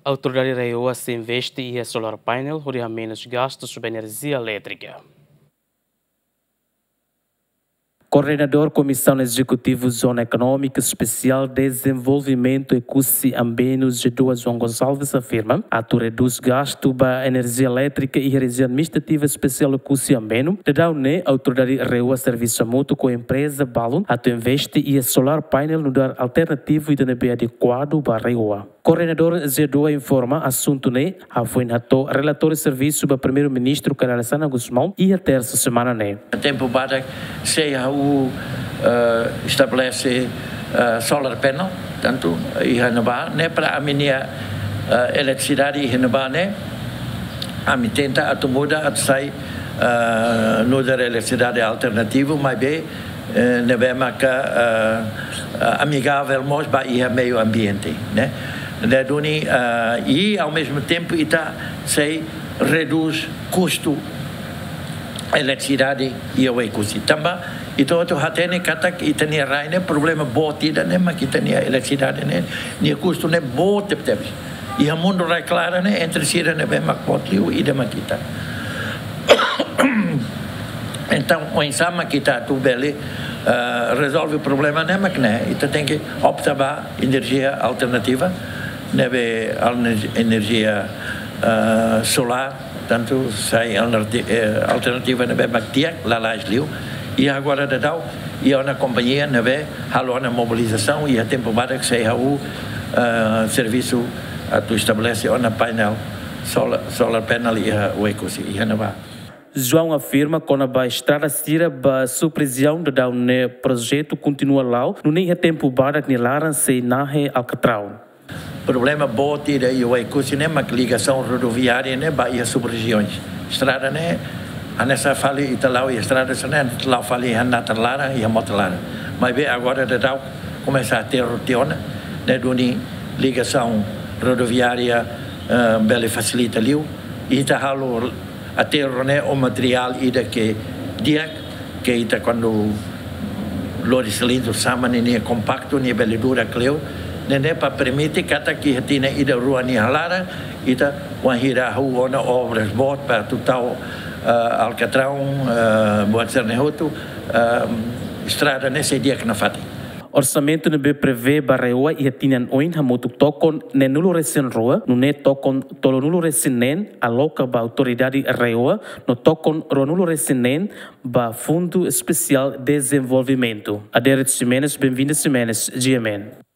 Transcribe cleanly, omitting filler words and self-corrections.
A autoridade reoa se investe em solar painel para menos gastos sobre energia elétrica. Coordenador Comissão Executiva Zona Econômica Especial Desenvolvimento e Cusi Ambenos G2 João Gonçalves afirma que reduz gasto para energia elétrica e região administrativa especial Cusi Ambeno. De daune a autoridade reúne serviço mútuo com a empresa Balon a investe em solar painel no dar alternativo e de adequado para reúne. Coordenador G2 informa assunto ne a foi nato relator de serviço para primeiro-ministro Carla Sana Guzmão e a terça semana ne. Tempo para seja o estabelece solar panel tanto e renovar né para a minha eletricidade e renovar né a me tenta a muda a sai no da eletricidade alternativa mas bem ne bem amigável mais para o meio ambiente né e ao mesmo tempo está se reduz custo eletricidade e o custo também então tu hatene kata kita ni rai ne problema botida ne mas kita ni eletricidade ne ni custo ne bot tep e a mundo rai clara ne entre sira ne bem macotliu e de makita então o ensama kita tu bele resolve o problema ne mas ne então tem que optar para energia alternativa neve energia solar tanto sai alternativa neve bactia lá liu e agora da dau e a companhia neve halo na mobilização e a tempo para que sai o serviço a tu estabelece na painel solar panel e o ecosi e na João afirma que a estrada sira a supervisão do projeto continua lá no nem tempo para que laran se nahe alcatrão. Problema bote e o ecossistema que ligação rodoviária né para as sub-regiões estrada né a nessa fali italau e estrada né lá fali hanata lara e a motalara mas bem agora da tal começar a ter rotiona né do ligação rodoviária bele facilita liu e tá halo a ter né o material e da que dia que ita quando lori cilindro sama nem compacto nem bele dura cleo nene para permitir kata que tina ida rua ni halara ita wahira huona obras bot para total alcatrão buat sernehoto estrada nesse dia que na fati orçamento ne prevê barreua e tinan oin hamutuk tokon ne nulo recen roa no ne tokon tolo nulo recenen a loca ba autoridade reua no tokon ro nulo recenen ba fundo especial desenvolvimento. Aderet Ximenes, bem-vindo Ximenes, GMN.